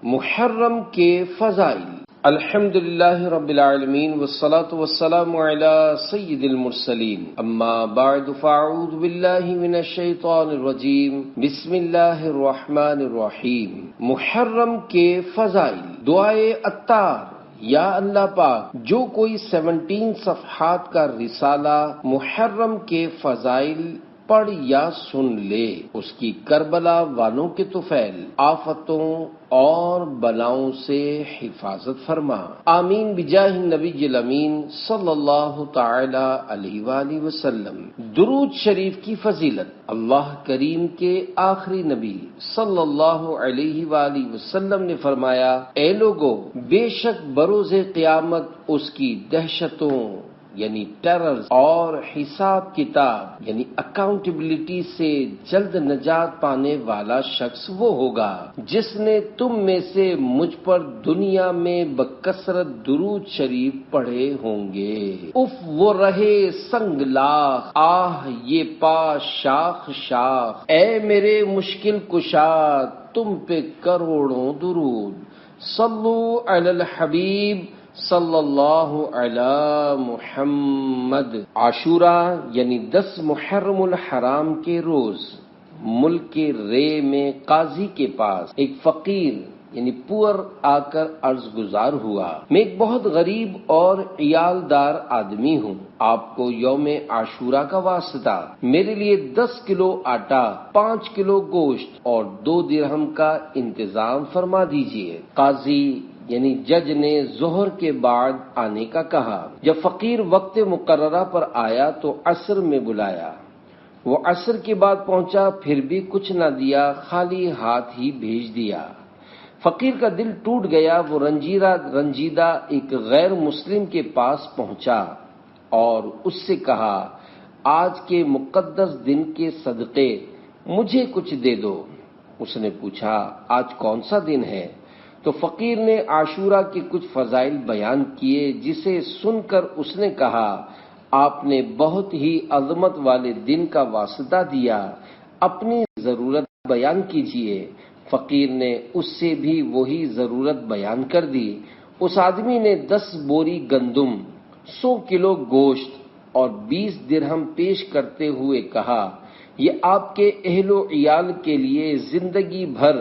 محرم کے فضائل۔ الحمدللہ رب العالمین والصلاة والسلام علی سید المرسلین، اما بعد فاعوذ باللہ من الشیطان الرجیم، بسم اللہ الرحمن الرحیم۔ محرم کے فضائل۔ دعائے عطار: یا اللہ پاک، جو کوئی 17 صفحات کا رسالہ محرم کے فضائل پڑھ یا سن لے، اس کی کربلا والوں کے طفیل، آفتوں اور بلاؤں سے حفاظت فرما، آمین بجاہ النبی الامین صلی اللہ تعالی علیہ وآلہ وسلم۔ درود شریف کی فضیلت۔ اللہ کریم کے آخری نبی صلی اللہ علیہ وآلہ وسلم نے فرمایا: اے لوگو، بے شک بروز قیامت اس کی دہشتوں یعنی ٹیرر اور حساب کتاب یعنی اکاؤنٹیبلٹی سے جلد نجات پانے والا شخص وہ ہوگا جس نے تم میں سے مجھ پر دنیا میں بکثرت درود شریف پڑھے ہوں گے۔ اف وہ رہے سنگ لاخ، آہ یہ پا شاخ شاخ، اے میرے مشکل کشا تم پہ کروڑوں درود۔ صلو علی الحبیب صلی اللہ علی محمد۔ عاشوراء یعنی 10 محرم الحرام کے روز ملک کے رے میں قاضی کے پاس ایک فقیر یعنی پور آ کر عرض گزار ہوا: میں ایک بہت غریب اور عیالدار آدمی ہوں، آپ کو یوم عاشوراء کا واسطہ میرے لیے 10 کلو آٹا، 5 کلو گوشت اور 2 درہم کا انتظام فرما دیجیے۔ قاضی یعنی جج نے ظہر کے بعد آنے کا کہا۔ جب فقیر وقت مقررہ پر آیا تو عصر میں بلایا۔ وہ عصر کے بعد پہنچا، پھر بھی کچھ نہ دیا، خالی ہاتھ ہی بھیج دیا۔ فقیر کا دل ٹوٹ گیا۔ وہ رنجیدہ ایک غیر مسلم کے پاس پہنچا اور اس سے کہا: آج کے مقدس دن کے صدقے مجھے کچھ دے دو۔ اس نے پوچھا: آج کون سا دن ہے؟ تو فقیر نے عاشوراء کے کچھ فضائل بیان کیے، جسے سن کر اس نے کہا: آپ نے بہت ہی عظمت والے دن کا واسطہ دیا، اپنی ضرورت بیان کیجیے۔ فقیر نے اس سے بھی وہی ضرورت بیان کر دی۔ اس آدمی نے 10 بوری گندم، 100 کلو گوشت اور 20 درہم پیش کرتے ہوئے کہا: یہ آپ کے اہل و عیال کے لیے زندگی بھر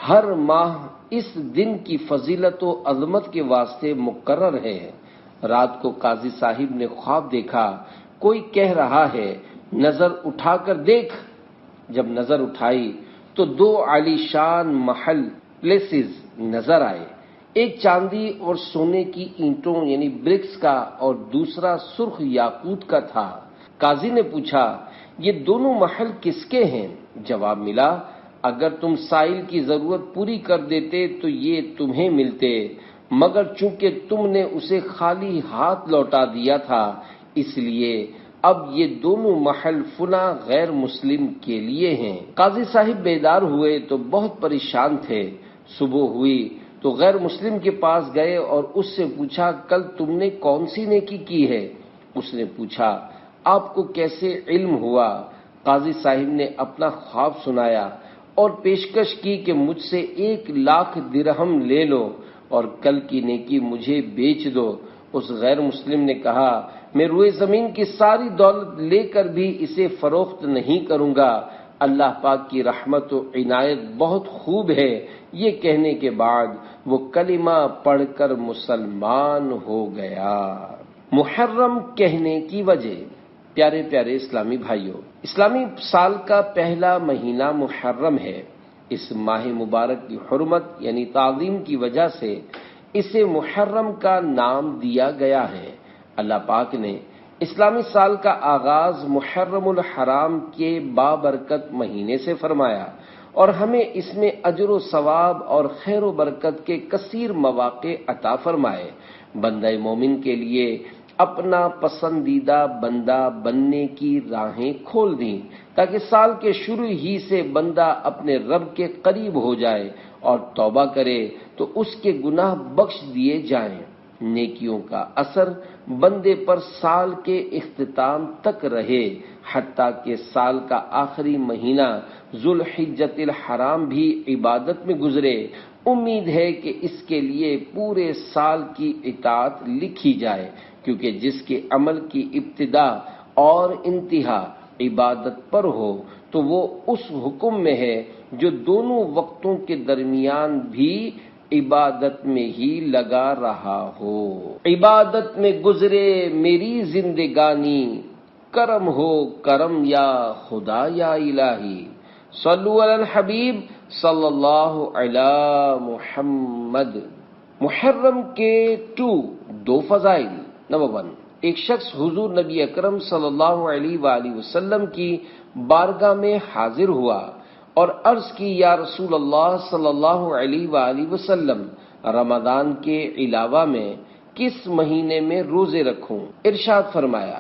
ہر ماہ اس دن کی فضیلت و عظمت کے واسطے مقرر ہے۔ رات کو قاضی صاحب نے خواب دیکھا، کوئی کہہ رہا ہے: نظر اٹھا کر دیکھ۔ جب نظر اٹھائی تو 2 عالی شان محل پلیسز نظر آئے، ایک چاندی اور سونے کی اینٹوں یعنی برکس کا اور دوسرا سرخ یاقوت کا تھا۔ قاضی نے پوچھا: یہ دونوں محل کس کے ہیں؟ جواب ملا: اگر تم سائل کی ضرورت پوری کر دیتے تو یہ تمہیں ملتے، مگر چونکہ تم نے اسے خالی ہاتھ لوٹا دیا تھا، اس لیے اب یہ دونوں محل فلاں غیر مسلم کے لیے ہیں۔ قاضی صاحب بیدار ہوئے تو بہت پریشان تھے۔ صبح ہوئی تو غیر مسلم کے پاس گئے اور اس سے پوچھا: کل تم نے کون سی نیکی کی ہے؟ اس نے پوچھا: آپ کو کیسے علم ہوا؟ قاضی صاحب نے اپنا خواب سنایا اور پیشکش کی کہ مجھ سے 1,00,000 درہم لے لو اور کل کی نیکی مجھے بیچ دو۔ اس غیر مسلم نے کہا: میں روئے زمین کی ساری دولت لے کر بھی اسے فروخت نہیں کروں گا، اللہ پاک کی رحمت و عنایت بہت خوب ہے۔ یہ کہنے کے بعد وہ کلمہ پڑھ کر مسلمان ہو گیا۔ محرم کہنے کی وجہ۔ پیارے پیارے اسلامی بھائیوں، اسلامی سال کا پہلا مہینہ محرم ہے۔ اس ماہ مبارک کی حرمت یعنی تعظیم کی وجہ سے اسے محرم کا نام دیا گیا ہے۔ اللہ پاک نے اسلامی سال کا آغاز محرم الحرام کے بابرکت مہینے سے فرمایا اور ہمیں اس میں اجر و ثواب اور خیر و برکت کے کثیر مواقع عطا فرمائے۔ بندہ مومن کے لیے اپنا پسندیدہ بندہ بننے کی راہیں کھول دیں تاکہ سال کے شروع ہی سے بندہ اپنے رب کے قریب ہو جائے اور توبہ کرے تو اس کے گناہ بخش دیے جائیں۔ نیکیوں کا اثر بندے پر سال کے اختتام تک رہے، حتیٰ کہ سال کا آخری مہینہ ذوالحجۃ الحرام بھی عبادت میں گزرے۔ امید ہے کہ اس کے لیے پورے سال کی اطاعت لکھی جائے، کیونکہ جس کے عمل کی ابتدا اور انتہا عبادت پر ہو تو وہ اس حکم میں ہے جو دونوں وقتوں کے درمیان بھی عبادت میں ہی لگا رہا ہو۔ عبادت میں گزرے میری زندگانی، کرم ہو کرم یا خدا یا الہی۔ صلو علی الحبیب صلی اللہ علی محمد۔ محرم کے دو فضائل۔ نمبر 1، ایک شخص حضور نبی اکرم صلی اللہ علیہ وآلہ وسلم کی بارگاہ میں حاضر ہوا اور عرض کی، یا رسول اللہ صلی اللہ علیہ وآلہ وسلم، رمضان کے علاوہ میں کس مہینے میں روزے رکھوں؟ ارشاد فرمایا،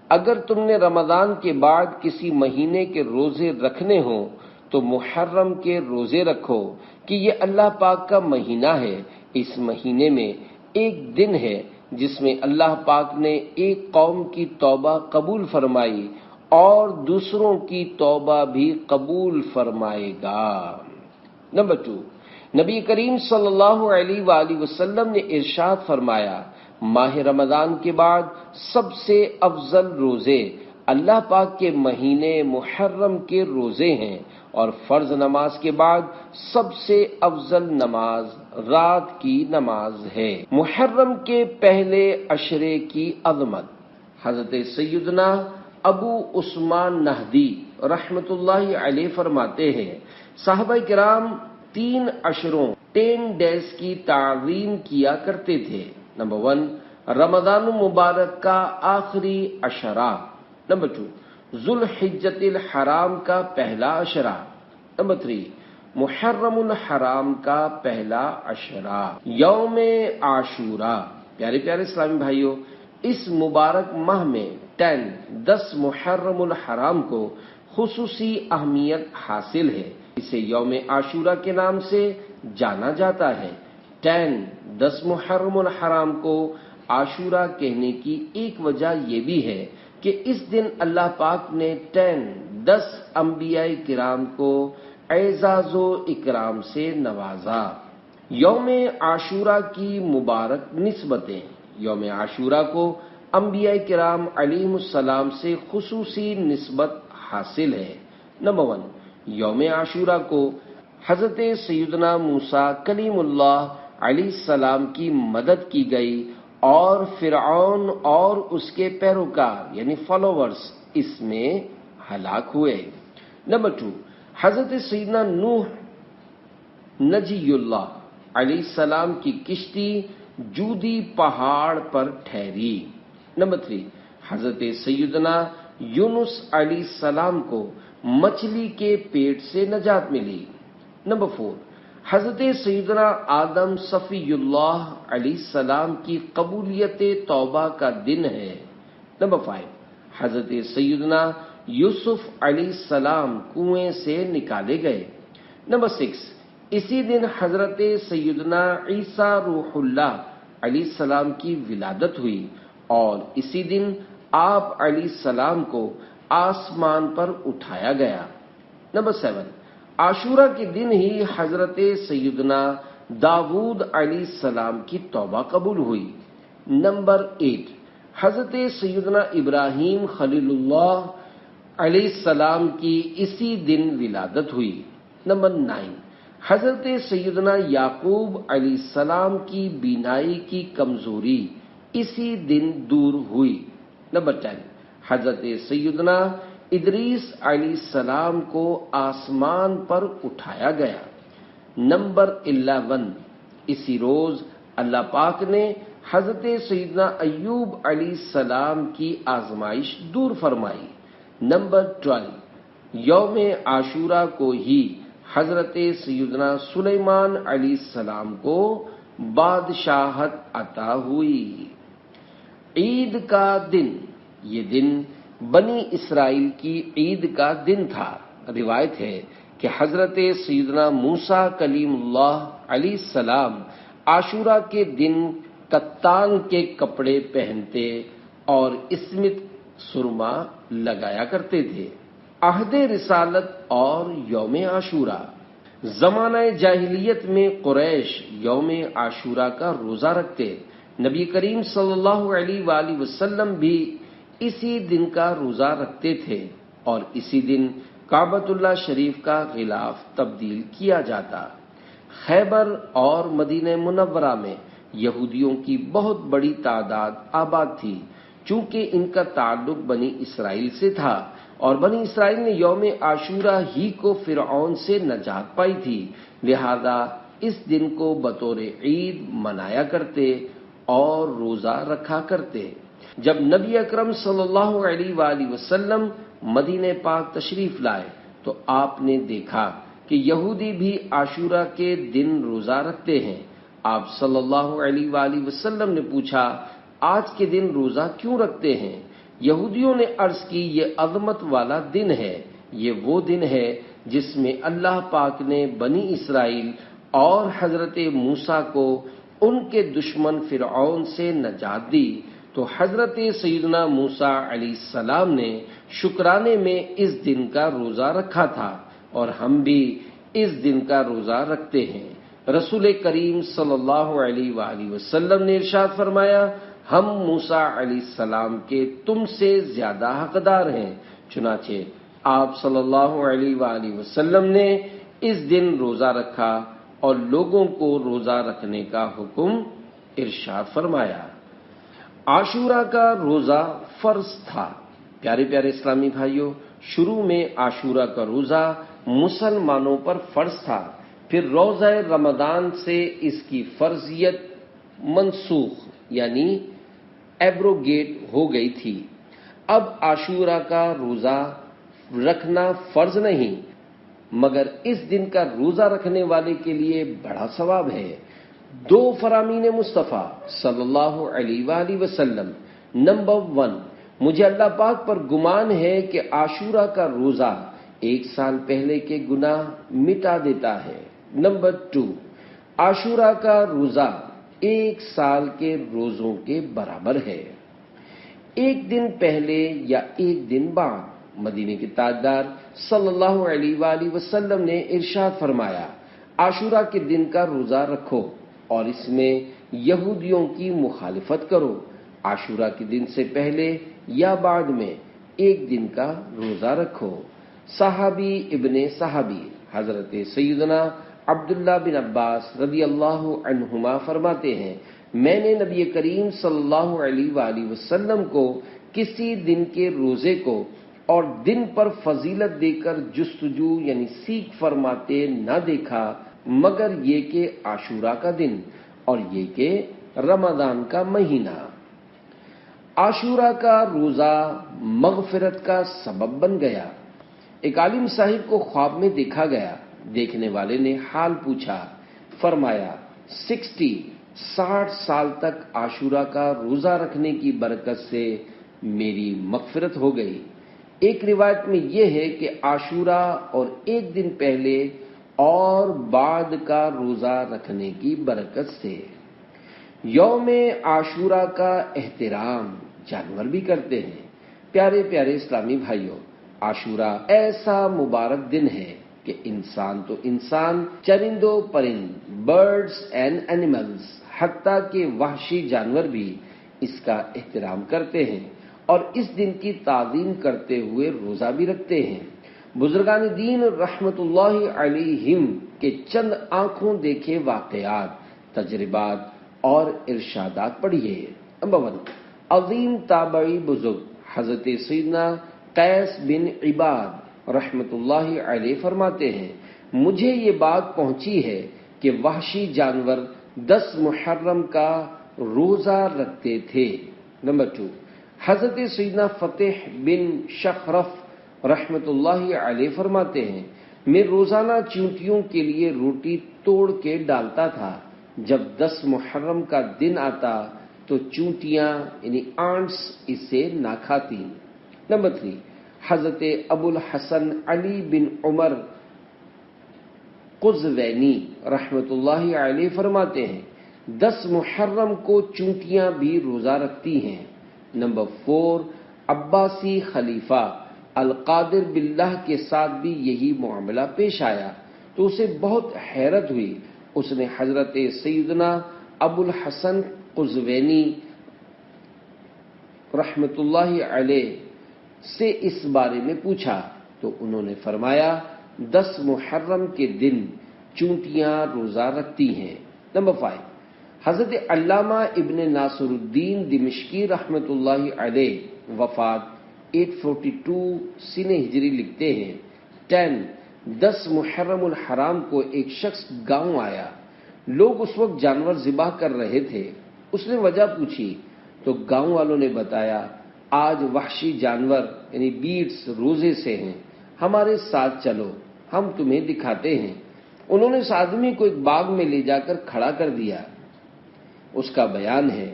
اگر تم نے رمضان کے بعد کسی مہینے کے روزے رکھنے ہوں تو محرم کے روزے رکھو، کہ یہ اللہ پاک کا مہینہ ہے۔ اس مہینے میں ایک دن ہے جس میں اللہ پاک نے ایک قوم کی توبہ قبول فرمائی اور دوسروں کی توبہ بھی قبول فرمائے گا۔ نمبر 2، نبی کریم صلی اللہ علیہ وآلہ وسلم نے ارشاد فرمایا، ماہ رمضان کے بعد سب سے افضل روزے اللہ پاک کے مہینے محرم کے روزے ہیں، اور فرض نماز کے بعد سب سے افضل نماز رات کی نماز ہے۔ محرم کے پہلے عشرے کی عظمت۔ حضرت سیدنا ابو عثمان نہدی رحمت اللہ علیہ فرماتے ہیں، صحابہ کرام 3 عشروں 10 days کی تعظیم کیا کرتے تھے۔ نمبر 1، رمضان مبارک کا آخری عشرہ۔ نمبر 2، ذوالحجۃ الحرام کا پہلا عشرہ۔ نمبر 3، محرم الحرام کا پہلا عشرہ۔ یوم عاشوراء۔ پیارے پیارے اسلامی بھائیوں، اس مبارک ماہ میں 10 محرم الحرام کو خصوصی اہمیت حاصل ہے۔ اسے یوم عاشوراء کے نام سے جانا جاتا ہے۔ 10 محرم الحرام کو عاشوراء کہنے کی ایک وجہ یہ بھی ہے کہ اس دن اللہ پاک نے 10 انبیاء کرام کو اعزاز و اکرام سے نوازا۔ یوم عاشوراء کی مبارک نسبتیں۔ یوم عاشوراء کو انبیاء کرام علیہم السلام سے خصوصی نسبت حاصل ہے۔ نمبر 1، یوم عاشوراء کو حضرت سیدنا موسیٰ کلیم اللہ علیہ السلام کی مدد کی گئی اور فرعون اور اس کے پیروکار یعنی فالوورز اس میں ہلاک ہوئے۔ نمبر 2، حضرت سیدنا نوح نجی اللہ علیہ السلام کی کشتی جودی پہاڑ پر ٹھہری۔ نمبر 3، حضرت سیدنا یونس علیہ السلام کو مچھلی کے پیٹ سے نجات ملی۔ نمبر 4، حضرت سیدنا آدم صفی اللہ علیہ السلام کی قبولیت توبہ کا دن ہے۔ نمبر 5، حضرت سیدنا یوسف علیہ السلام کنویں سے نکالے گئے۔ نمبر 6، اسی دن حضرت سیدنا عیسیٰ روح اللہ علیہ السلام کی ولادت ہوئی اور اسی دن آپ علیہ السلام کو آسمان پر اٹھایا گیا۔ نمبر 7، عاشوراء کے دن ہی حضرت سیدنا داؤد علیہ السلام کی توبہ قبول ہوئی۔ نمبر 8، حضرت سیدنا ابراہیم خلیل اللہ علیہ السلام کی اسی دن ولادت ہوئی۔ نمبر 9، حضرت سیدنا یعقوب علیہ السلام کی بینائی کی کمزوری اسی دن دور ہوئی۔ نمبر 10، حضرت سیدنا ادریس علیہ السلام کو آسمان پر اٹھایا گیا۔ نمبر 11، اسی روز اللہ پاک نے حضرت سیدنا ایوب علیہ السلام کی آزمائش دور فرمائی۔ نمبر 12، یوم عاشوراء کو ہی حضرت سیدنا سلیمان علیہ السلام کو بادشاہت عطا ہوئی۔ عید کا دن، یہ دن بنی اسرائیل کی عید کا دن تھا۔ روایت ہے کہ حضرت سیدنا موسیٰ کلیم اللہ علیہ السلام عاشوراء کے دن کتان کے کپڑے پہنتے اور اسمت سرما لگایا کرتے تھے۔ عہد رسالت اور یوم عاشورہ۔ زمانہ جاہلیت میں قریش یوم عاشورہ کا روزہ رکھتے۔ نبی کریم صلی اللہ علیہ وآلہ وسلم بھی اسی دن کا روزہ رکھتے تھے اور اسی دن کعبۃ اللہ شریف کا غلاف تبدیل کیا جاتا۔ خیبر اور مدینہ منورہ میں یہودیوں کی بہت بڑی تعداد آباد تھی۔ چونکہ ان کا تعلق بنی اسرائیل سے تھا اور بنی اسرائیل نے یوم عاشورہ ہی کو فرعون سے نجات پائی تھی، لہذا اس دن کو بطور عید منایا کرتے اور روزہ رکھا کرتے۔ جب نبی اکرم صلی اللہ علیہ وآلہ وسلم مدینہ پاک تشریف لائے تو آپ نے دیکھا کہ یہودی بھی عاشورہ کے دن روزہ رکھتے ہیں۔ آپ صلی اللہ علیہ وآلہ وسلم نے پوچھا، آج کے دن روزہ کیوں رکھتے ہیں؟ یہودیوں نے عرض کی، یہ عظمت والا دن ہے، یہ وہ دن ہے جس میں اللہ پاک نے بنی اسرائیل اور حضرت موسیٰ کو ان کے دشمن فرعون سے نجات دی، تو حضرت سیدنا موسیٰ علیہ السلام نے شکرانے میں اس دن کا روزہ رکھا تھا اور ہم بھی اس دن کا روزہ رکھتے ہیں۔ رسول کریم صلی اللہ علیہ وآلہ وسلم نے ارشاد فرمایا، ہم موسیٰ علیہ السلام کے تم سے زیادہ حقدار ہیں۔ چنانچہ آپ صلی اللہ علیہ وآلہ وسلم نے اس دن روزہ رکھا اور لوگوں کو روزہ رکھنے کا حکم ارشاد فرمایا۔ عاشورہ کا روزہ فرض تھا۔ پیارے پیارے اسلامی بھائیوں، شروع میں عاشورہ کا روزہ مسلمانوں پر فرض تھا، پھر روزہ رمضان سے اس کی فرضیت منسوخ یعنی ایبروگیٹ ہو گئی تھی۔ اب عاشورہ کا روزہ رکھنا فرض نہیں، مگر اس دن کا روزہ رکھنے والے کے لیے بڑا ثواب ہے۔ دو فرامین مصطفیٰ صلی اللہ علیہ وآلہ وسلم۔ نمبر 1، مجھے اللہ پاک پر گمان ہے کہ عاشورہ کا روزہ 1 سال پہلے کے گناہ مٹا دیتا ہے۔ نمبر 2، عاشورہ کا روزہ 1 سال کے روزوں کے برابر ہے۔ 1 دن پہلے یا 1 دن بعد مدینے کے تاجدار صلی اللہ علیہ وآلہ وسلم نے ارشاد فرمایا، عاشورہ کے دن کا روزہ رکھو اور اس میں یہودیوں کی مخالفت کرو۔ عاشورہ کے دن سے پہلے یا بعد میں 1 دن کا روزہ رکھو۔ صحابی ابن صحابی حضرت سیدنا عبداللہ بن عباس رضی اللہ عنہما فرماتے ہیں، میں نے نبی کریم صلی اللہ علیہ وآلہ وسلم کو کسی دن کے روزے کو اور دن پر فضیلت دے کر جستجو یعنی سیکھ فرماتے نہ دیکھا، مگر یہ کہ عاشورہ کا دن اور یہ کہ رمضان کا مہینہ۔ عاشورہ کا روزہ مغفرت کا سبب بن گیا۔ ایک عالم صاحب کو خواب میں دیکھا گیا۔ دیکھنے والے نے حال پوچھا، فرمایا 60 سال تک عاشورہ کا روزہ رکھنے کی برکت سے میری مغفرت ہو گئی۔ ایک روایت میں یہ ہے کہ عاشورہ اور 1 دن پہلے اور بعد کا روزہ رکھنے کی برکت سے۔ یوم عاشورہ کا احترام جانور بھی کرتے ہیں۔ پیارے پیارے اسلامی بھائیوں، عاشورہ ایسا مبارک دن ہے کہ انسان تو انسان، چرندوں پرند، برڈز اینڈ اینیملز، حتیٰ کہ وحشی جانور بھی اس کا احترام کرتے ہیں اور اس دن کی تعظیم کرتے ہوئے روزہ بھی رکھتے ہیں۔ بزرگان دین رحمت اللہ علیہم کے چند آنکھوں دیکھے واقعات، تجربات اور ارشادات پڑھیے۔ نمبر 1، عظیم تابعی بزرگ حضرت سیدنا قیس بن عباد رحمت اللہ علیہ فرماتے ہیں، مجھے یہ بات پہنچی ہے کہ وحشی جانور 10 محرم کا روزہ رکھتے تھے۔ نمبر 2، حضرت سیدنا فتح بن شخرف رحمت اللہ علیہ فرماتے ہیں، میں روزانہ چیونٹیوں کے لیے روٹی توڑ کے ڈالتا تھا۔ جب 10 محرم کا دن آتا تو چونٹیاں یعنی آنٹس اسے نہ کھاتی۔ نمبر 3، حضرت ابو الحسن علی بن عمر قزوینی رحمت اللہ علیہ فرماتے ہیں، 10 محرم کو چونٹیاں بھی روزہ رکھتی ہیں۔ نمبر 4، عباسی خلیفہ القادر باللہ کے ساتھ بھی یہی معاملہ پیش آیا تو اسے بہت حیرت ہوئی۔ اس نے حضرت سیدنا ابو الحسن قزوینی رحمت اللہ علیہ سے اس بارے میں پوچھا تو انہوں نے فرمایا 10 محرم کے دن چونٹیاں روزہ رکھتی ہیں۔ نمبر 5، حضرت علامہ ابن ناصر الدین دمشقی رحمت اللہ علیہ وفات 842 سنہ ہجری لکھتے ہیں 10 محرم الحرام کو ایک شخص گاؤں آیا، لوگ اس وقت جانور ذبح کر رہے تھے۔ اس نے وجہ پوچھی تو گاؤں والوں نے بتایا آج وحشی جانور یعنی بیٹس روزے سے ہیں، ہمارے ساتھ چلو ہم تمہیں دکھاتے ہیں۔ انہوں نے اس آدمی کو ایک باغ میں لے جا کر کھڑا کر دیا۔ اس کا بیان ہے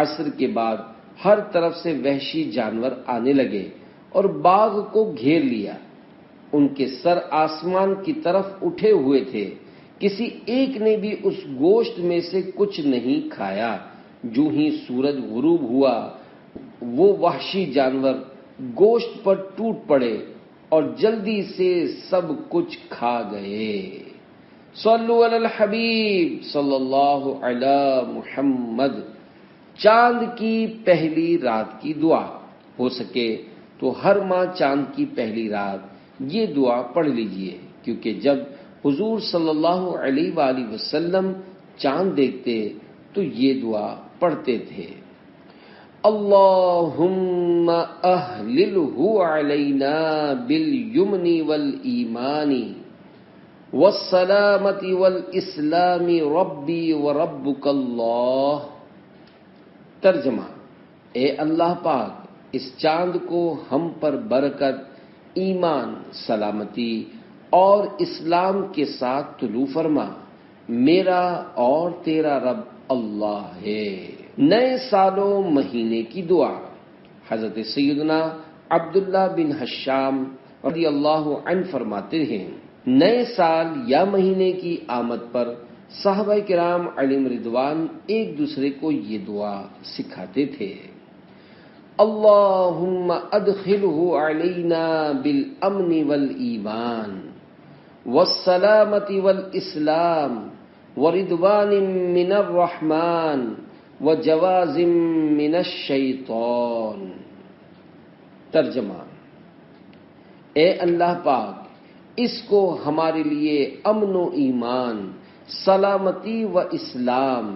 عصر کے بعد ہر طرف سے وحشی جانور آنے لگے اور باغ کو گھیر لیا۔ ان کے سر آسمان کی طرف اٹھے ہوئے تھے، کسی ایک نے بھی اس گوشت میں سے کچھ نہیں کھایا۔ جو ہی سورج غروب ہوا وہ وحشی جانور گوشت پر ٹوٹ پڑے اور جلدی سے سب کچھ کھا گئے۔ صلو علی الحبیب صلی اللہ علی محمد۔ چاند کی پہلی رات کی دعا، ہو سکے تو ہر ماہ چاند کی پہلی رات یہ دعا پڑھ لیجئے، کیونکہ جب حضور صلی اللہ علیہ وآلہ وسلم چاند دیکھتے تو یہ دعا پڑھتے تھے۔ اللہم اہللہ علینا بالیمن والایمان والسلامت والاسلام ربی وربک اللہ۔ ترجمہ، اے اللہ پاک اس چاند کو ہم پر برکت، ایمان، سلامتی اور اسلام کے ساتھ طلوع فرما، میرا اور تیرا رب اللہ ہے۔ نئے سال و مہینے کی دعا، حضرت سیدنا عبداللہ بن حشام رضی اللہ عنہ فرماتے ہیں نئے سال یا مہینے کی آمد پر صحابہ کرام علیہم رضوان ایک دوسرے کو یہ دعا سکھاتے تھے۔ اللہم ادخلہ علینا بالامن والایمان والسلامت والاسلام ورضوان من الرحمن وجواز من الشیطان۔ ترجمہ، اے اللہ پاک اس کو ہمارے لیے امن و ایمان، سلامتی و اسلام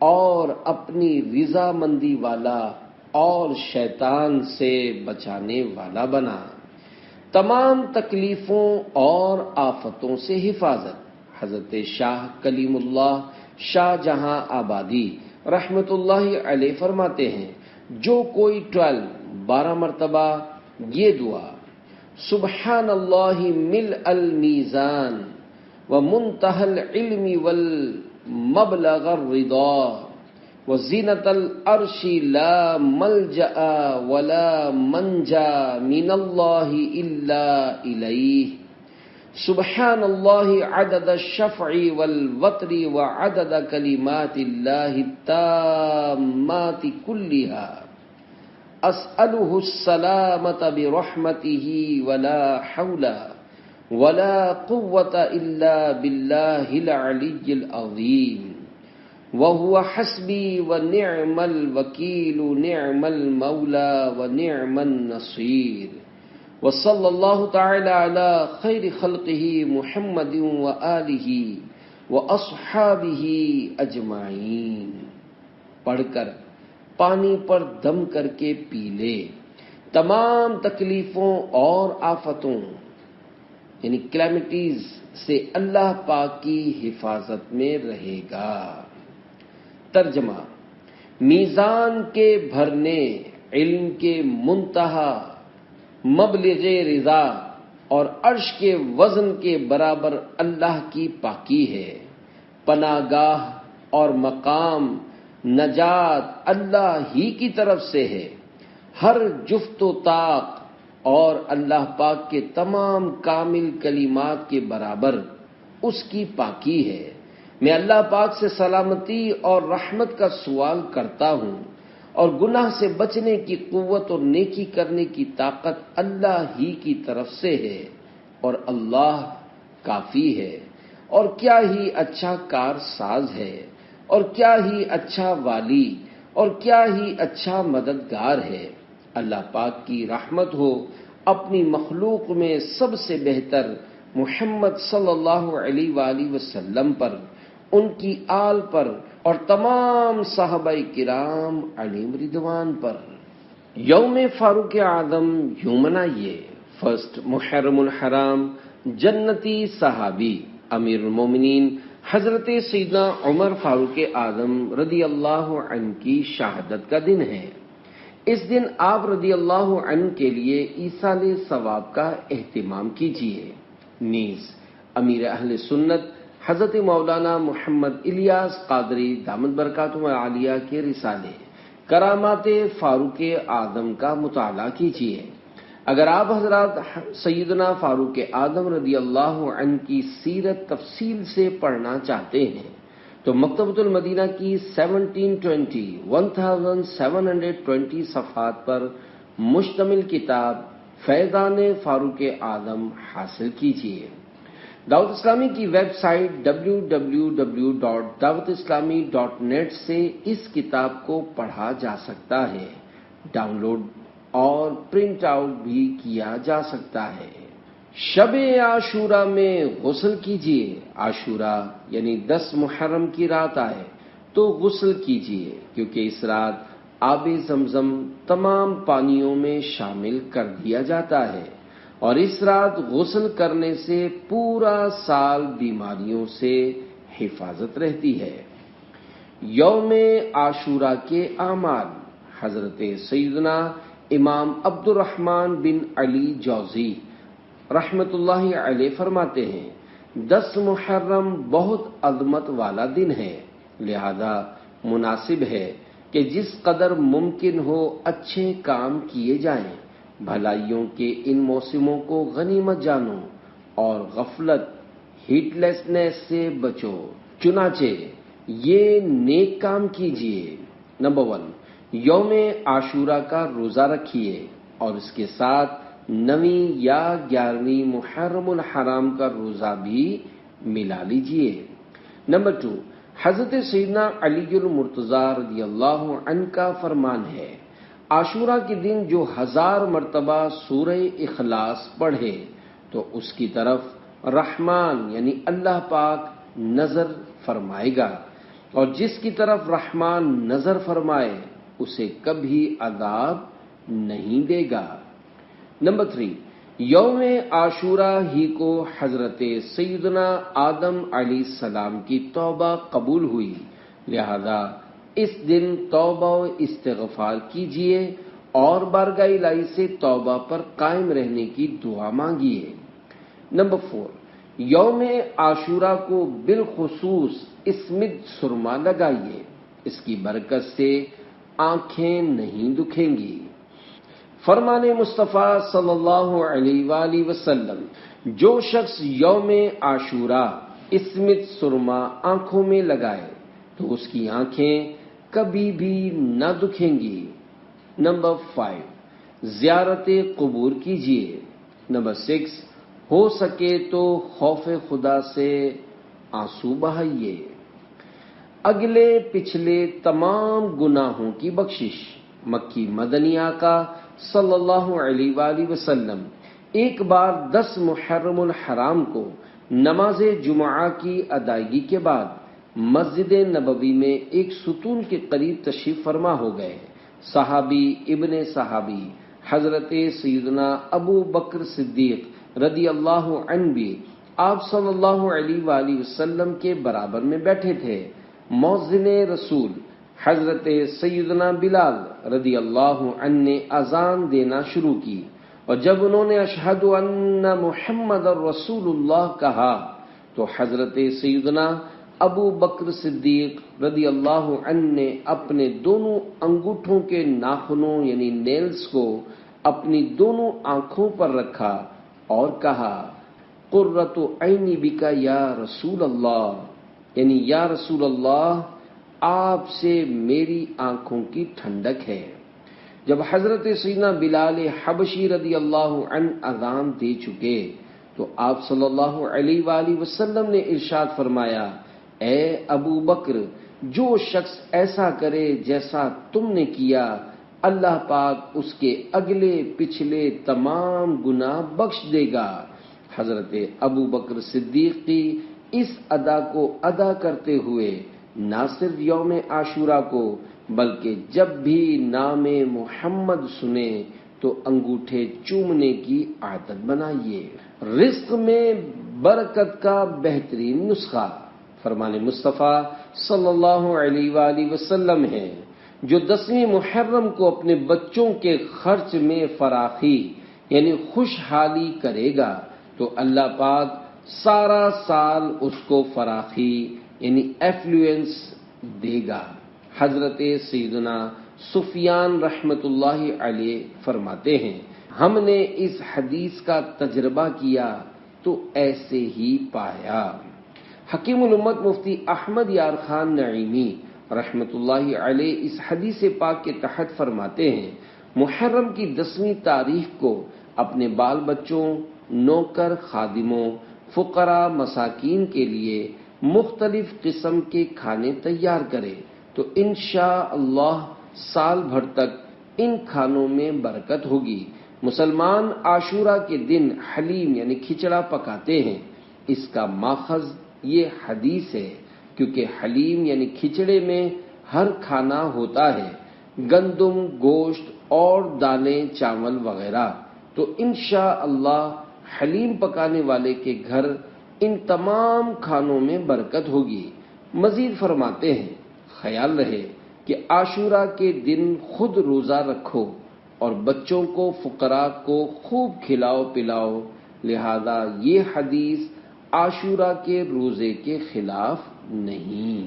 اور اپنی رضا مندی والا اور شیطان سے بچانے والا بنا، تمام تکلیفوں اور آفتوں سے حفاظت۔ حضرت شاہ کلیم اللہ شاہ جہاں آبادی رحمت اللہ علیہ فرماتے ہیں جو کوئی 12 مرتبہ یہ دعا سبحان اللہ ملء المیزان ومنتہى العلم والمبلغ الرضا وزینة العرش لا ملجأ ولا منجا من اللہ الا الیہ، سبحان اللہ عدد الشفع والوتر وعدد کلمات اللہ التامات کلها، اسألہ السلامت برحمتہ ولا حول ولا قوة الا باللہ العلی العظیم، وهو حسبی ونعم الوکیل نعم المولا ونعم النصیر، وصلی اللہ تعالی علی خیر خلقہ محمد وآلہ واصحابہ اجمعین۔ پڑھ کر پانی پر دم کر کے پی لے، تمام تکلیفوں اور آفتوں یعنی کلیمٹیز سے اللہ پاک کی حفاظت میں رہے گا۔ ترجمہ، میزان کے بھرنے، علم کے منتہا، مبلغ رضا اور عرش کے وزن کے برابر اللہ کی پاکی ہے۔ پناہ گاہ اور مقام، نجات اللہ ہی کی طرف سے ہے۔ ہر جفت و طاق اور اللہ پاک کے تمام کامل کلمات کے برابر اس کی پاکی ہے۔ میں اللہ پاک سے سلامتی اور رحمت کا سوال کرتا ہوں، اور گناہ سے بچنے کی قوت اور نیکی کرنے کی طاقت اللہ ہی کی طرف سے ہے، اور اللہ کافی ہے، اور کیا ہی اچھا کار ساز ہے، اور کیا ہی اچھا والی، اور کیا ہی اچھا مددگار ہے۔ اللہ پاک کی رحمت ہو اپنی مخلوق میں سب سے بہتر محمد صلی اللہ علیہ وآلہ وسلم پر، ان کی آل پر، اور تمام صحابہ کرام علیہم رضوان پر۔ یوم فاروق اعظم یوں منائیے۔ فرسٹ محرم الحرام جنتی صحابی امیر المومنین حضرت سیدنا عمر فاروق اعظم رضی اللہ عنہ کی شہادت کا دن ہے۔ اس دن آپ رضی اللہ عنہ کے لیے ایصال ثواب کا اہتمام کیجیے۔ نیز امیر اہل سنت حضرت مولانا محمد الیاس قادری دامت برکاتہ عالیہ کے رسالے کرامات فاروق اعظم کا مطالعہ کیجیے۔ اگر آپ حضرات سیدنا فاروق اعظم رضی اللہ عنہ کی سیرت تفصیل سے پڑھنا چاہتے ہیں تو مکتبۃ المدینہ کی 1720 صفحات پر مشتمل کتاب فیضان فاروق اعظم حاصل کیجیے۔ دعوت اسلامی کی ویب سائٹ www.dawatislami.net سے اس کتاب کو پڑھا جا سکتا ہے، ڈاؤن لوڈ اور پرنٹ آؤٹ بھی کیا جا سکتا ہے۔ شب عاشوراء میں غسل کیجیے۔ عاشوراء یعنی 10 محرم کی رات آئے تو غسل کیجیے، کیونکہ اس رات آب زمزم تمام پانیوں میں شامل کر دیا جاتا ہے، اور اس رات غسل کرنے سے پورا سال بیماریوں سے حفاظت رہتی ہے۔ یوم عاشوراء کے اعمال۔ حضرت سیدنا امام عبد الرحمن بن علی جوزی رحمت اللہ علیہ فرماتے ہیں، 10 محرم بہت عظمت والا دن ہے، لہذا مناسب ہے کہ جس قدر ممکن ہو اچھے کام کیے جائیں۔ بھلائیوں کے ان موسموں کو غنیمت جانو اور غفلت ہیٹ لیسنس سے بچو، چنانچہ یہ نیک کام کیجیے۔ نمبر 1، یوم عاشوراء کا روزہ رکھیے، اور اس کے ساتھ 9 یا 11 محرم الحرام کا روزہ بھی ملا لیجیے۔ نمبر 2، حضرت سیدنا علی المرتضیٰ رضی اللہ عنہ کا فرمان ہے، عاشوراء کے دن جو 1000 مرتبہ سورہ اخلاص پڑھے تو اس کی طرف رحمان یعنی اللہ پاک نظر فرمائے گا، اور جس کی طرف رحمان نظر فرمائے اسے کبھی عذاب نہیں دے گا۔ نمبر 3، یوم عاشوراء ہی کو حضرت سیدنا آدم علیہ السلام کی توبہ قبول ہوئی، لہذا اس دن توبہ و استغفار کیجیے اور بارگاہ الہی سے توبہ پر قائم رہنے کی دعا مانگیے۔ نمبر 4، یوم عاشوراء کو بالخصوص اسمد سرما لگائیے، اس کی برکت سے آنکھیں نہیں دکھیں گی۔ فرمان مصطفیٰ صلی اللہ علیہ وآلہ وسلم، جو شخص یوم عاشوراء اسمد سرما آنکھوں میں لگائے تو اس کی آنکھیں کبھی بھی نہ دکھیں گی۔ نمبر 5، زیارت قبور کیجیے۔ نمبر 6، ہو سکے تو خوف خدا سے آنسو بہائیے۔ اگلے پچھلے تمام گناہوں کی بخشش۔ مکی مدنی آقا صلی اللہ علیہ وآلہ وسلم ایک بار 10 محرم الحرام کو نماز جمعہ کی ادائیگی کے بعد مسجد نبوی میں ایک ستون کے قریب تشریف فرما ہو گئے۔ صحابی ابن صحابی حضرت سیدنا ابو بکر صدیق رضی اللہ عنہ بھی آپ صلی اللہ علیہ وآلہ وسلم کے برابر میں بیٹھے تھے۔ مؤذن رسول حضرت سیدنا بلال رضی اللہ عنہ نے اذان دینا شروع کی، اور جب انہوں نے اشہد ان محمد رسول اللہ کہا تو حضرت سیدنا ابو بکر صدیق رضی اللہ عنہ نے اپنے دونوں انگوٹھوں کے ناخنوں یعنی نیلز کو اپنی دونوں آنکھوں پر رکھا اور کہا، قرۃ عینی بک یا رسول اللہ، یعنی یا رسول اللہ آپ سے میری آنکھوں کی ٹھنڈک ہے۔ جب حضرت سیدنا بلال حبشی رضی اللہ عنہ اذان دے چکے تو آپ صلی اللہ علیہ وآلہ وسلم نے ارشاد فرمایا، اے ابو بکر، جو شخص ایسا کرے جیسا تم نے کیا، اللہ پاک اس کے اگلے پچھلے تمام گناہ بخش دے گا۔ حضرت ابو بکر صدیق کی اس ادا کو ادا کرتے ہوئے نہ صرف یوم عاشورہ کو بلکہ جب بھی نام محمد سنے تو انگوٹھے چومنے کی عادت بنائیے۔ رزق میں برکت کا بہترین نسخہ فرمان مصطفیٰ صلی اللہ علیہ وآلہ وسلم ہے، جو 10ویں محرم کو اپنے بچوں کے خرچ میں فراخی یعنی خوشحالی کرے گا تو اللہ پاک سارا سال اس کو فراخی یعنی ایفلوئنس دے گا۔ حضرت سیدنا سفیان رحمت اللہ علیہ فرماتے ہیں، ہم نے اس حدیث کا تجربہ کیا تو ایسے ہی پایا۔ حکیم الامت مفتی احمد یار خان نعیمی رحمت اللہ علیہ اس حدیث پاک کے تحت فرماتے ہیں، محرم کی 10ویں تاریخ کو اپنے بال بچوں، نوکر خادموں، فقراء مساکین کے لیے مختلف قسم کے کھانے تیار کرے تو انشاءاللہ سال بھر تک ان کھانوں میں برکت ہوگی۔ مسلمان عاشورہ کے دن حلیم یعنی کھچڑا پکاتے ہیں، اس کا ماخذ یہ حدیث ہے، کیونکہ حلیم یعنی کھچڑے میں ہر کھانا ہوتا ہے، گندم، گوشت اور دالیں، چاول وغیرہ، تو انشاءاللہ حلیم پکانے والے کے گھر ان تمام کھانوں میں برکت ہوگی۔ مزید فرماتے ہیں، خیال رہے کہ عاشورہ کے دن خود روزہ رکھو اور بچوں کو، فقراء کو خوب کھلاؤ پلاؤ، لہذا یہ حدیث عاشورہ کے روزے کے خلاف نہیں۔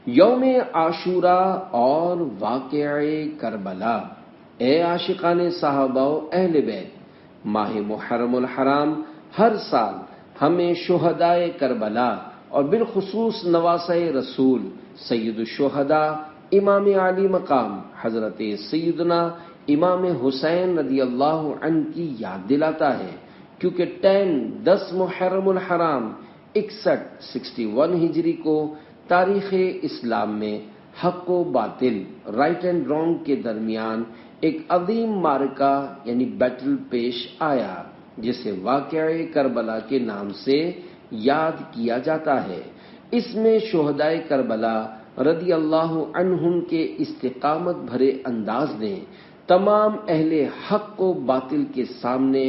یوم عاشورہ اور واقعہ کربلا۔ اے عاشقان صحابہ و اہل بیت، ماہ محرم الحرام ہر سال ہمیں شہدائے کربلا اور بالخصوص نواسۂ رسول سید الشہداء امام علی مقام حضرت سیدنا امام حسین رضی اللہ عنہ کی یاد دلاتا ہے، کیونکہ 10 محرم الحرام 61 ہجری کو تاریخ اسلام میں حق و باطل، رائٹ اینڈ رانگ کے درمیان ایک عظیم معرکہ یعنی بیٹل پیش آیا، جسے واقعہ کربلا کے نام سے یاد کیا جاتا ہے۔ اس میں شہدائے کربلا رضی اللہ عنہم کے استقامت بھرے انداز نے تمام اہل حق و باطل کے سامنے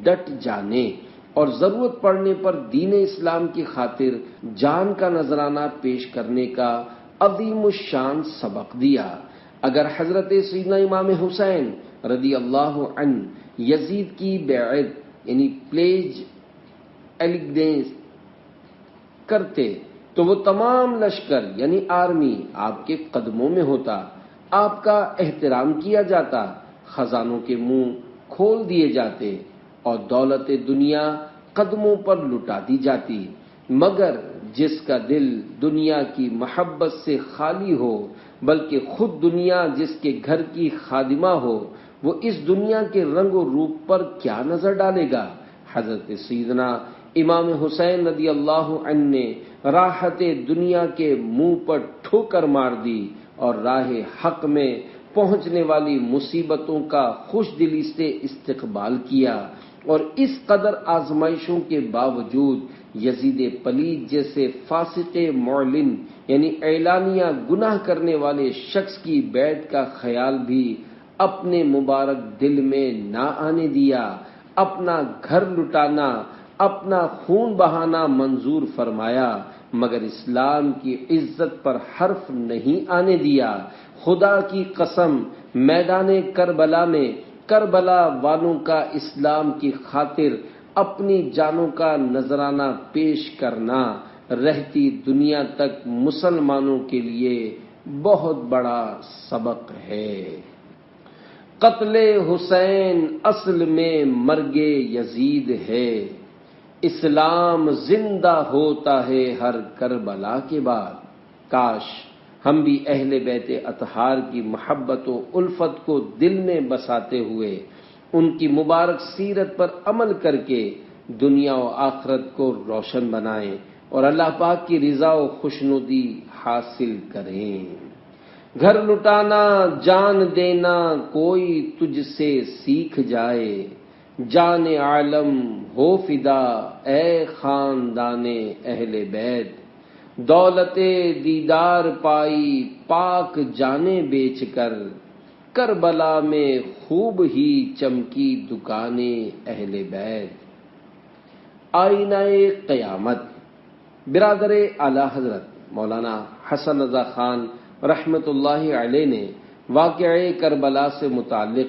ڈٹ جانے اور ضرورت پڑنے پر دین اسلام کی خاطر جان کا نذرانہ پیش کرنے کا عظیم الشان سبق دیا۔ اگر حضرت سیدنا امام حسین رضی اللہ عنہ یزید کی بیعت یعنی پلیج الیگنس کرتے تو وہ تمام لشکر یعنی آرمی آپ کے قدموں میں ہوتا، آپ کا احترام کیا جاتا، خزانوں کے منہ کھول دیے جاتے اور دولت دنیا قدموں پر لٹا دی جاتی، مگر جس کا دل دنیا کی محبت سے خالی ہو بلکہ خود دنیا جس کے گھر کی خادمہ ہو، وہ اس دنیا کے رنگ و روپ پر کیا نظر ڈالے گا؟ حضرت سیدنا امام حسین رضی اللہ عنہ نے راحت دنیا کے منہ پر ٹھوکر مار دی اور راہ حق میں پہنچنے والی مصیبتوں کا خوش دلی سے استقبال کیا، اور اس قدر آزمائشوں کے باوجود یزید پلید جیسے فاسق معلن یعنی اعلانیہ گناہ کرنے والے شخص کی بیعت کا خیال بھی اپنے مبارک دل میں نہ آنے دیا، اپنا گھر لٹانا، اپنا خون بہانا منظور فرمایا، مگر اسلام کی عزت پر حرف نہیں آنے دیا۔ خدا کی قسم، میدان کربلا میں کربلا والوں کا اسلام کی خاطر اپنی جانوں کا نذرانہ پیش کرنا رہتی دنیا تک مسلمانوں کے لیے بہت بڑا سبق ہے۔ قتل حسین اصل میں مرگ یزید ہے، اسلام زندہ ہوتا ہے ہر کربلا کے بعد۔ کاش ہم بھی اہل بیت اطہار کی محبت و الفت کو دل میں بساتے ہوئے ان کی مبارک سیرت پر عمل کر کے دنیا و آخرت کو روشن بنائیں اور اللہ پاک کی رضا و خوشنودی حاصل کریں۔ گھر لٹانا جان دینا کوئی تجھ سے سیکھ جائے، جان عالم ہو فدا اے خاندان اہل بیت، دولت دیدار پائی پاک جانیں بیچ کر، کربلا میں خوب ہی چمکی دکانیں اہل بیت۔ آئینہ قیامت۔ برادر اعلی حضرت مولانا حسن رضا خان رحمت اللہ علیہ نے واقعہ کربلا سے متعلق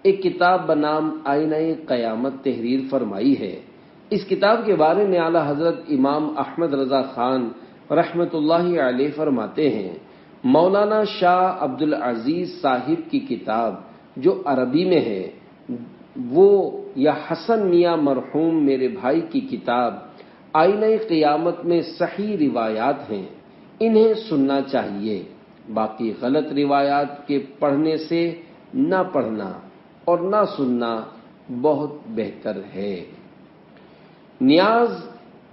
ایک کتاب بنام آئینہ قیامت تحریر فرمائی ہے۔ اس کتاب کے بارے میں اعلی حضرت امام احمد رضا خان رحمت اللہ علیہ فرماتے ہیں، مولانا شاہ عبد العزیز صاحب کی کتاب جو عربی میں ہے وہ یا حسن میاں مرحوم میرے بھائی کی کتاب آئینہ قیامت میں صحیح روایات ہیں، انہیں سننا چاہیے۔ باقی غلط روایات کے پڑھنے سے نہ پڑھنا اور نہ سننا بہت بہتر ہے۔ نیاز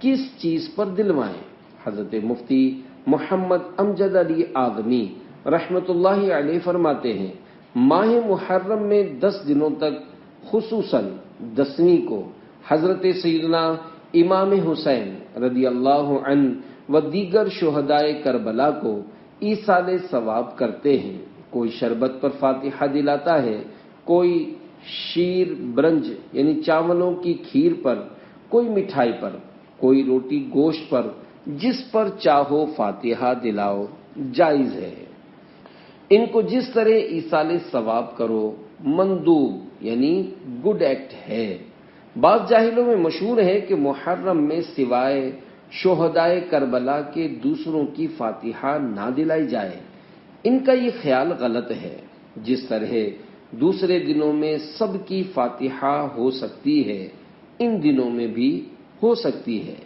کس چیز پر دلوائیں؟ حضرت مفتی محمد امجد علی اعظمی رحمت اللہ علیہ فرماتے ہیں، ماہ محرم میں 10 دنوں تک خصوصاً 10ویں کو حضرت سیدنا امام حسین رضی اللہ عنہ و دیگر شہدائے کربلا کو ایصال ثواب کرتے ہیں۔ کوئی شربت پر فاتحہ دلاتا ہے، کوئی شیر برنج یعنی چاولوں کی کھیر پر، کوئی مٹھائی پر، کوئی روٹی گوشت پر، جس پر چاہو فاتحہ دلاؤ، جائز ہے۔ ان کو جس طرح ایصال ثواب کرو مندوب یعنی گڈ ایکٹ ہے۔ بعض جاہلوں میں مشہور ہے کہ محرم میں سوائے شہدائے کربلا کے دوسروں کی فاتحہ نہ دلائی جائے۔ ان کا یہ خیال غلط ہے۔ جس طرح دوسرے دنوں میں سب کی فاتحہ ہو سکتی ہے، ان دنوں میں بھی ہو سکتی ہے۔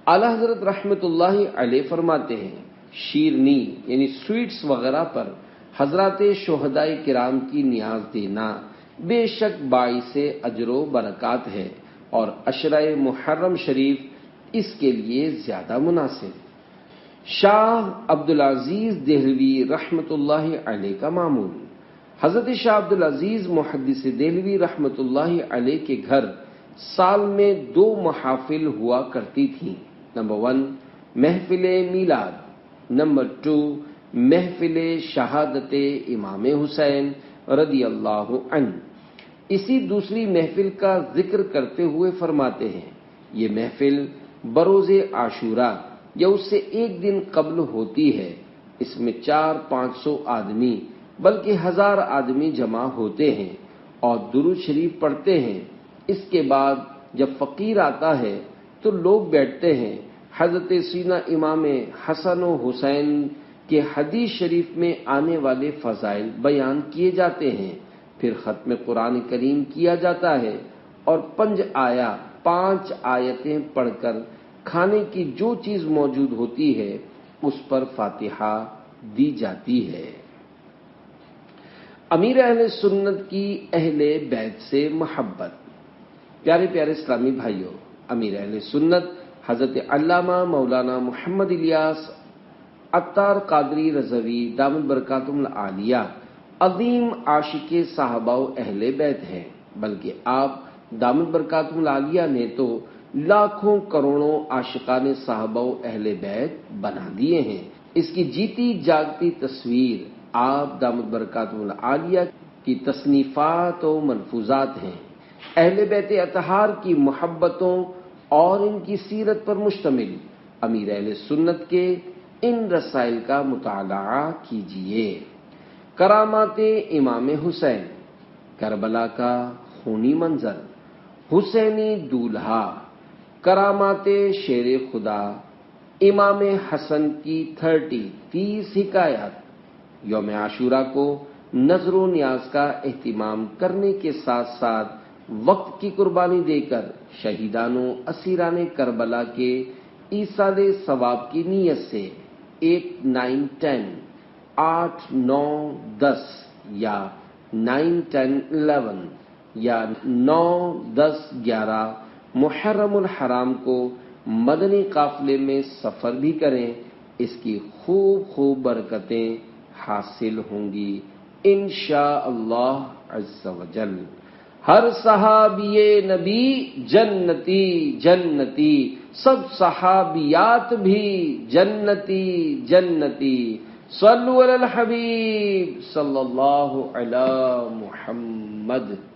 اعلی حضرت رحمت اللہ علیہ فرماتے ہیں، شیرنی یعنی سویٹس وغیرہ پر حضرات شہدائے کرام کی نیاز دینا بے شک باعث اجر و برکات ہے اور عشرہ محرم شریف اس کے لیے زیادہ مناسب۔ شاہ عبد العزیز دہلوی رحمت اللہ علیہ کا معمول۔ حضرت شاہ عبد العزیز محدث دہلوی رحمت اللہ علیہ کے گھر سال میں 2 محافل ہوا کرتی تھیں۔ نمبر 1 محفل میلاد، نمبر 2 محفل شہادت امام حسین رضی اللہ عنہ۔ اسی دوسری محفل کا ذکر کرتے ہوئے فرماتے ہیں، یہ محفل بروز عاشورہ یا اس سے 1 دن قبل ہوتی ہے۔ اس میں 400-500 آدمی بلکہ 1000 آدمی جمع ہوتے ہیں اور درود شریف پڑھتے ہیں۔ اس کے بعد جب فقیر آتا ہے تو لوگ بیٹھتے ہیں، حضرت سیدنا امام حسن و حسین کے حدیث شریف میں آنے والے فضائل بیان کیے جاتے ہیں، پھر ختم قرآن کریم کیا جاتا ہے اور 5 آیتیں پڑھ کر کھانے کی جو چیز موجود ہوتی ہے اس پر فاتحہ دی جاتی ہے۔ امیر اہل سنت کی اہل بیت سے محبت۔ پیارے پیارے اسلامی بھائیوں، امیر اہل سنت حضرت علامہ مولانا محمد الیاس عطار قادری رضوی دامت برکاتہم العالیہ عظیم عاشق صحابہ و اہل بیت ہیں، بلکہ آپ دامت برکاتہم العالیہ نے تو لاکھوں کروڑوں عاشقان صحابہ و اہل بیت بنا دیے ہیں۔ اس کی جیتی جاگتی تصویر آپ دامت برکاتہم العالیہ کی تصنیفات و ملفوظات ہیں۔ اہل بیت اطہار کی محبتوں اور ان کی سیرت پر مشتمل امیر اہل سنت کے ان رسائل کا مطالعہ کیجیے۔ کرامات امام حسین، کربلا کا خونی منظر، حسینی دولہا، کرامات شیر خدا، امام حسن کی 30 حکایات۔ یوم عاشورہ کو نذر و نیاز کا اہتمام کرنے کے ساتھ ساتھ وقت کی قربانی دے کر شہیدانوں اسیران کربلا کے ایصال ثواب کی نیت سے 8, 9, 10, 8, 9, 10 یا 9, 10, 11 یا 9, 10, 11 محرم الحرام کو مدنی قافلے میں سفر بھی کریں، اس کی خوب برکتیں حاصل ہوں گی انشاءاللہ عز و جل۔ ہر صحابی نبی جنتی جنتی، سب صحابیات بھی جنتی جنتی۔ صلو علی الحبیب صلی اللہ علی محمد۔